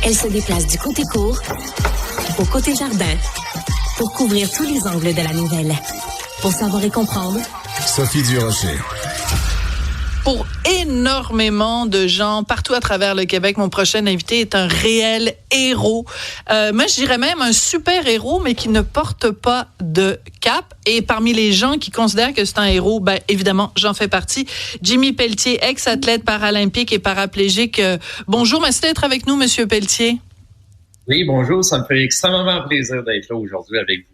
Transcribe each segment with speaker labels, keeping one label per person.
Speaker 1: Elle se déplace du côté court au côté jardin pour couvrir tous les angles de la nouvelle. Pour savoir et comprendre,
Speaker 2: Sophie Durocher.
Speaker 3: Pour énormément de gens partout à travers le Québec, mon prochain invité est un réel héros. Moi, je dirais même un super héros, mais qui ne porte pas de cap. Et parmi les gens qui considèrent que c'est un héros, ben évidemment, j'en fais partie. Jimmy Pelletier, ex-athlète paralympique et paraplégique. Bonjour, merci d'être avec nous, Monsieur Pelletier.
Speaker 4: Oui, bonjour. Ça me fait extrêmement plaisir d'être là aujourd'hui avec vous.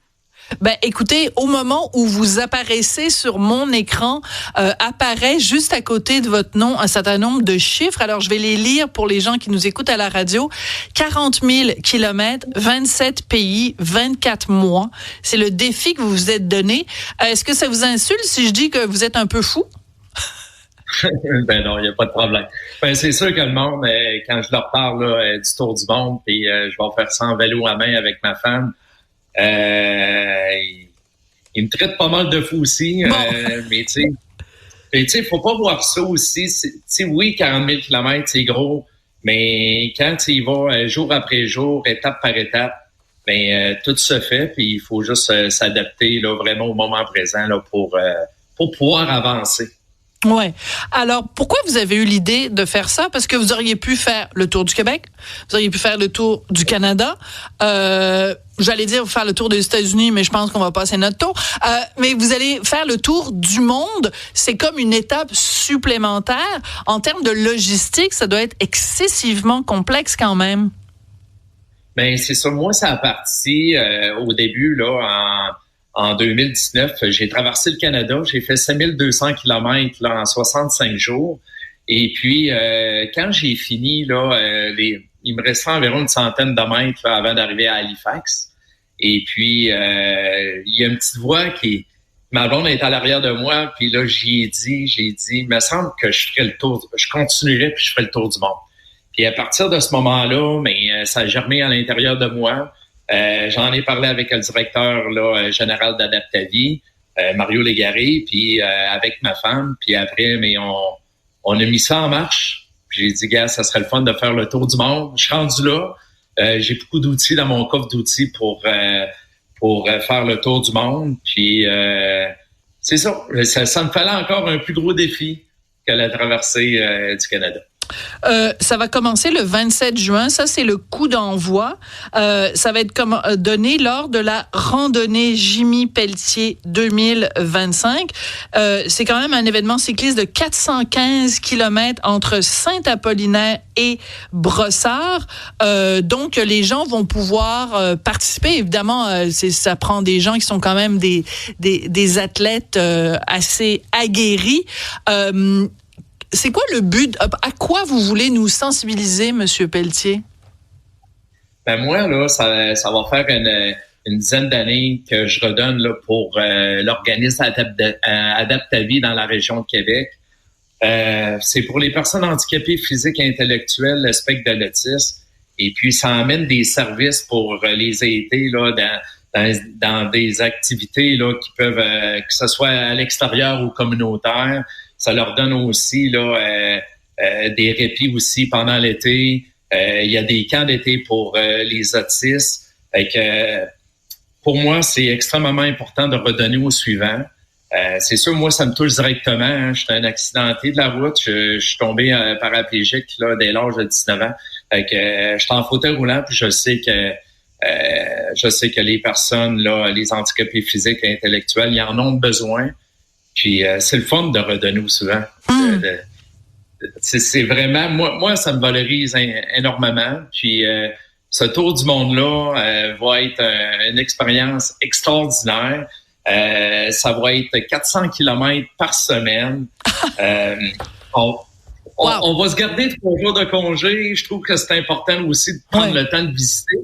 Speaker 3: Ben, écoutez, au moment où vous apparaissez sur mon écran, apparaît juste à côté de votre nom un certain nombre de chiffres. Alors, je vais les lire pour les gens qui nous écoutent à la radio. 40 000 kilomètres, 27 pays, 24 mois. C'est le défi que vous vous êtes donné. Est-ce que ça vous insulte si je dis que vous êtes un peu fou?
Speaker 4: Ben non, il n'y a pas de problème. Ben, c'est sûr que le monde, quand je leur parle là, du tour du monde, puis je vais faire ça en vélo à main avec ma femme, il me traite pas mal de fou aussi, mais tu sais, faut pas voir ça aussi. Oui, 40 000 kilomètres, c'est gros, mais quand tu y vas jour après jour, étape par étape, tout se fait, puis il faut juste s'adapter là vraiment au moment présent là pour pouvoir avancer.
Speaker 3: Ouais. Alors, pourquoi vous avez eu l'idée de faire ça? Parce que vous auriez pu faire le tour du Québec, vous auriez pu faire le tour du Canada, j'allais dire faire le tour des États-Unis, mais je pense qu'on va passer notre tour. Mais vous allez faire le tour du monde. C'est comme une étape supplémentaire. En termes de logistique, ça doit être excessivement complexe quand même.
Speaker 4: Ben c'est ça. Moi, ça a parti au début là en 2019, j'ai traversé le Canada, j'ai fait 5200 kilomètres là, en 65 jours. Et puis, quand j'ai fini, là, il me restait environ une centaine de mètres là, avant d'arriver à Halifax. Et puis, il y a une petite voix ma blonde est à l'arrière de moi, puis là, j'ai dit, il me semble que je ferais le tour, je continuerai puis je ferai le tour du monde. Puis à partir de ce moment-là, ça a germé à l'intérieur de moi. J'en ai parlé avec le directeur là, général d'Adaptavie, Mario Légaré, puis avec ma femme. Puis après, on a mis ça en marche. Puis j'ai dit, gars, ça serait le fun de faire le tour du monde. Je suis rendu là. J'ai beaucoup d'outils dans mon coffre d'outils pour faire le tour du monde. Puis c'est ça. Ça me fallait encore un plus gros défi que la traversée du Canada.
Speaker 3: Ça va commencer le 27 juin. Ça, c'est le coup d'envoi. Ça va être donné lors de la randonnée Jimmy Pelletier 2025. C'est quand même un événement cycliste de 415 kilomètres entre Saint-Apollinaire et Brossard. Donc, les gens vont pouvoir participer. Évidemment, ça prend des gens qui sont quand même des athlètes assez aguerris. C'est quoi le but? À quoi vous voulez nous sensibiliser, Monsieur Pelletier?
Speaker 4: Ben moi, là, ça va faire une dizaine d'années que je redonne là, pour l'organisme Adaptavie dans la région de Québec. C'est pour les personnes handicapées physiques et intellectuelles, le spectre de l'autisme. Et puis, ça amène des services pour les aider là, dans des activités là, qui peuvent, que ce soit à l'extérieur ou communautaire. Ça leur donne aussi là des répits aussi pendant l'été. Il y a des camps d'été pour les autistes. Fait que, pour moi, c'est extrêmement important de redonner aux suivants. C'est sûr, moi, ça me touche directement. Hein. Je suis un accidenté de la route. Je suis tombé paraplégique là, dès l'âge de 19 ans. Fait que, je suis en fauteuil roulant, puis je sais que les personnes, là, les handicapés physiques et intellectuels, ils en ont besoin. Puis c'est le fun de redonner aux suivants. C'est vraiment, moi, ça me valorise énormément. Puis ce tour du monde-là va être une expérience extraordinaire. Ça va être 400 kilomètres par semaine. On va se garder 3 jours de congé. Je trouve que c'est important aussi de prendre le temps de visiter.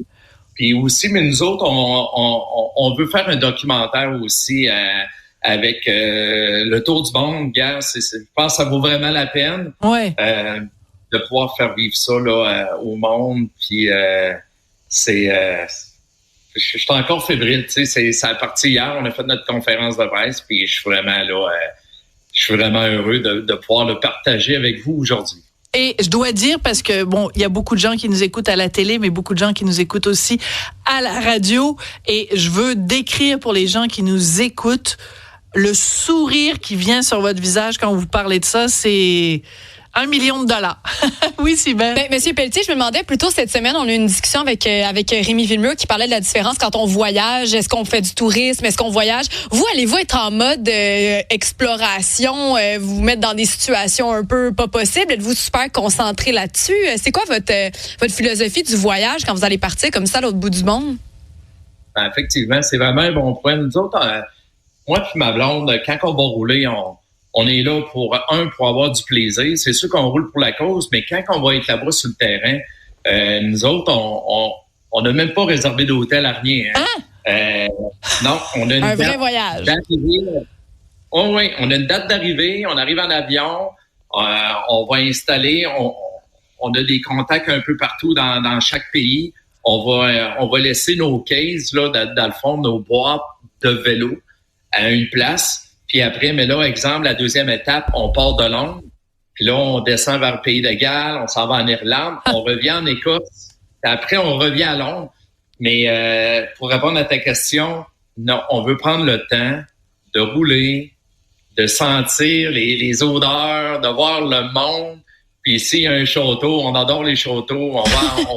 Speaker 4: Puis aussi, mais nous autres, on veut faire un documentaire aussi avec le tour du monde. Gars, je pense que ça vaut vraiment la peine de pouvoir faire vivre ça là, au monde. Puis je suis encore fébrile. Tu sais, ça a parti hier. On a fait notre conférence de presse. Puis je suis vraiment là. Je suis vraiment heureux de pouvoir le partager avec vous aujourd'hui.
Speaker 3: Et je dois dire, parce que bon, il y a beaucoup de gens qui nous écoutent à la télé, mais beaucoup de gens qui nous écoutent aussi à la radio. Et je veux décrire pour les gens qui nous écoutent le sourire qui vient sur votre visage quand vous parlez de ça. C'est $1 million. Oui, Cybèle.
Speaker 2: Monsieur Pelletier, je me demandais, plutôt cette semaine, on a eu une discussion avec Rémi Villemur qui parlait de la différence quand on voyage. Est-ce qu'on fait du tourisme? Est-ce qu'on voyage? Vous, allez-vous être en mode exploration, vous mettre dans des situations un peu pas possibles? Êtes-vous super concentré là-dessus? C'est quoi votre philosophie du voyage quand vous allez partir comme ça à l'autre bout du monde?
Speaker 4: Ben, effectivement, c'est vraiment un bon point. Nous autres, moi et ma blonde, quand on va rouler, on est là pour avoir du plaisir. C'est sûr qu'on roule pour la cause, mais quand on va être là-bas sur le terrain, nous autres, on n'a même pas réservé d'hôtel à rien. Hein? Non, on a une
Speaker 2: un vrai voyage.
Speaker 4: Oh, oui, on a une date d'arrivée, on arrive en avion, on va installer, on a des contacts un peu partout dans chaque pays. On va laisser nos cases, là, dans le fond, nos boîtes de vélo à une place. Puis après, mais là, exemple, la deuxième étape, on part de Londres. Puis là, on descend vers le Pays de Galles, on s'en va en Irlande, on revient en Écosse. Puis après, on revient à Londres. Mais pour répondre à ta question, non, on veut prendre le temps de rouler, de sentir les odeurs, de voir le monde. Puis ici, il y a un château, on adore les châteaux, on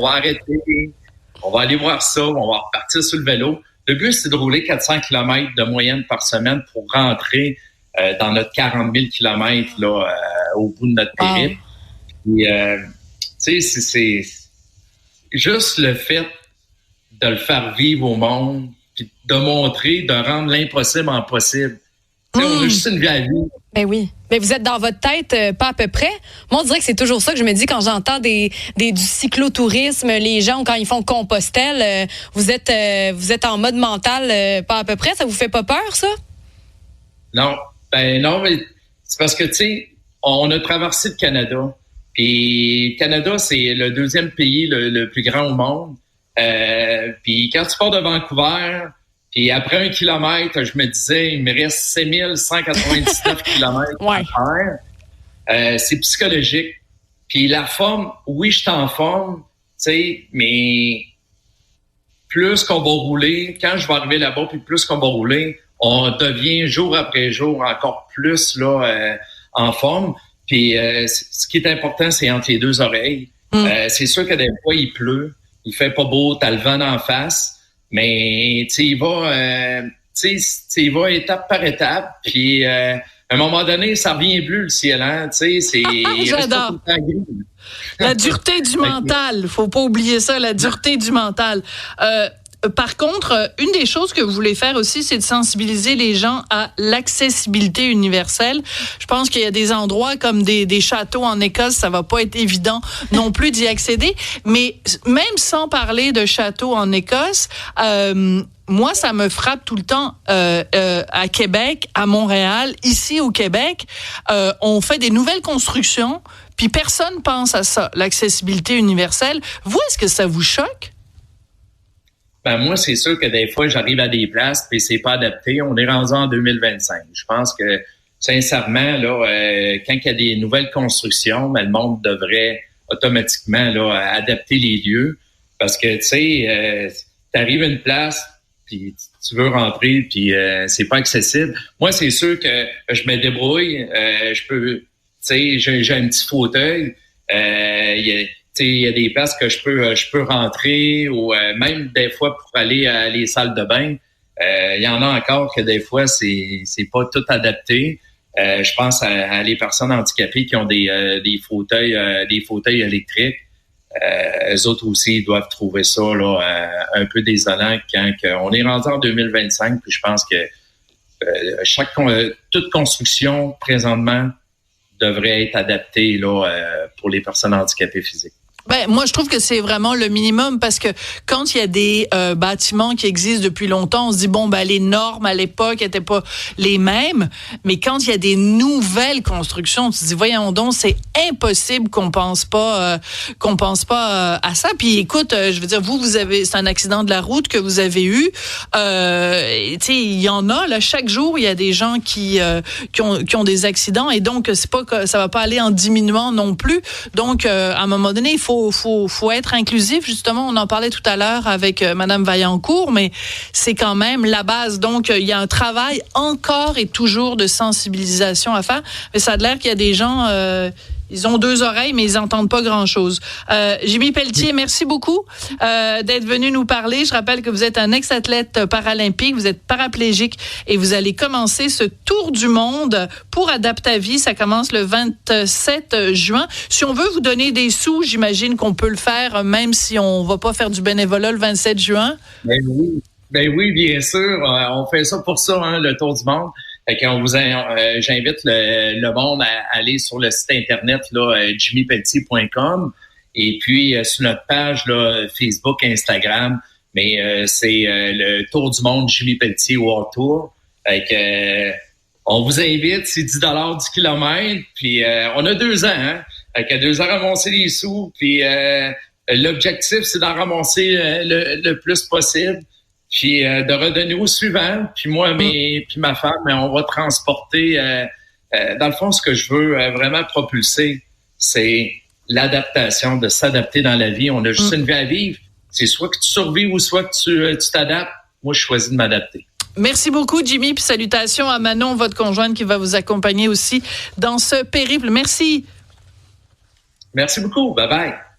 Speaker 4: va arrêter, on va aller voir ça, on va repartir sur le vélo. Le but, c'est de rouler 400 km de moyenne par semaine pour rentrer dans notre 40 000 km là, au bout de notre périple. Puis, tu sais, c'est juste le fait de le faire vivre au monde, puis de montrer, de rendre l'impossible en possible. Tu sais, on a juste une vie à vivre.
Speaker 2: Ben oui. Mais vous êtes dans votre tête, pas à peu près. Moi, on dirait que c'est toujours ça que je me dis quand j'entends du cyclotourisme, les gens, quand ils font Compostelle, vous êtes en mode mental, pas à peu près. Ça vous fait pas peur, ça?
Speaker 4: Non. Ben non, mais c'est parce que, tu sais, on a traversé le Canada. Puis le Canada, c'est le deuxième pays le plus grand au monde. Puis quand tu pars de Vancouver... Puis après 1 kilomètre, je me disais, il me reste 6199 kilomètres à faire. C'est psychologique. Puis la forme, oui, je suis en forme, tu sais, mais plus qu'on va rouler, quand je vais arriver là-bas, puis plus qu'on va rouler, on devient jour après jour encore plus là en forme. Puis ce qui est important, c'est entre les deux oreilles. C'est sûr que des fois, il pleut, il fait pas beau, t'as le vent d'en face. Mais il va étape par étape, puis à un moment donné, ça revient bleu le ciel, hein, tu sais, c'est
Speaker 3: j'adore. La dureté du mental, faut pas oublier ça, la dureté du mental. Par contre, une des choses que vous voulez faire aussi, c'est de sensibiliser les gens à l'accessibilité universelle. Je pense qu'il y a des endroits comme des châteaux en Écosse, ça va pas être évident non plus d'y accéder. Mais même sans parler de châteaux en Écosse, moi, ça me frappe tout le temps à Québec, à Montréal, ici au Québec. On fait des nouvelles constructions, puis personne pense à ça, l'accessibilité universelle. Vous, est-ce que ça vous choque?
Speaker 4: Ben moi, c'est sûr que des fois, j'arrive à des places puis c'est pas adapté. On est rendu en 2025. Je pense que, sincèrement, là, quand il y a des nouvelles constructions, ben, le monde devrait automatiquement là adapter les lieux. Parce que, tu sais, t'arrives à une place, puis tu veux rentrer, puis c'est pas accessible. Moi, c'est sûr que je me débrouille. Je peux, tu sais, j'ai un petit fauteuil. Il y a des places que je peux rentrer ou même des fois pour aller à les salles de bain. Il y en a encore que des fois c'est pas tout adapté. Je pense à les personnes handicapées qui ont des fauteuils électriques. Eux autres aussi ils doivent trouver ça là un peu désolant quand on est rendu en 2025. Puis je pense que toute construction présentement devrait être adaptée là pour les personnes handicapées physiques.
Speaker 3: Ben, moi, je trouve que c'est vraiment le minimum parce que quand il y a des bâtiments qui existent depuis longtemps, on se dit, bon, ben, les normes à l'époque n'étaient pas les mêmes. Mais quand il y a des nouvelles constructions, tu te dis, voyons donc, c'est impossible qu'on pense pas à ça. Puis écoute, je veux dire, c'est un accident de la route que vous avez eu. Tu sais, il y en a, là, chaque jour, il y a des gens qui ont des accidents et donc, c'est pas que ça va pas aller en diminuant non plus. Donc, à un moment donné, il faut être inclusif, justement. On en parlait tout à l'heure avec Madame Vaillancourt, mais c'est quand même la base. Donc, il y a un travail encore et toujours de sensibilisation à faire. Mais ça a l'air qu'il y a des gens, ils ont 2 oreilles, mais ils n'entendent pas grand-chose. Jimmy Pelletier, merci beaucoup d'être venu nous parler. Je rappelle que vous êtes un ex-athlète paralympique, vous êtes paraplégique et vous allez commencer ce tour du monde pour Adaptavie. Ça commence le 27 juin. Si on veut vous donner des sous, j'imagine qu'on peut le faire, même si on va pas faire du bénévolat le 27 juin.
Speaker 4: Ben oui, bien sûr. On fait ça pour ça, hein, le tour du monde. Fait qu'on j'invite le monde à aller sur le site internet là, jimmypelletier.com et puis sur notre page là, Facebook, Instagram, mais c'est le Tour du monde Jimmy Pelletier World Tour. Fait que on vous invite, c'est 10 $ du kilomètre, puis on a 2 ans, hein. Fait que 2 ans à ramasser les sous, puis l'objectif c'est d'en ramasser le plus possible. Puis de redonner au suivant, puis moi, puis ma femme, on va transporter. Dans le fond, ce que je veux vraiment propulser, c'est l'adaptation, de s'adapter dans la vie. On a juste une vie à vivre. C'est soit que tu survives ou soit que tu t'adaptes. Moi, je choisis de m'adapter.
Speaker 3: Merci beaucoup, Jimmy, puis salutations à Manon, votre conjointe, qui va vous accompagner aussi dans ce périple. Merci.
Speaker 4: Merci beaucoup. Bye-bye.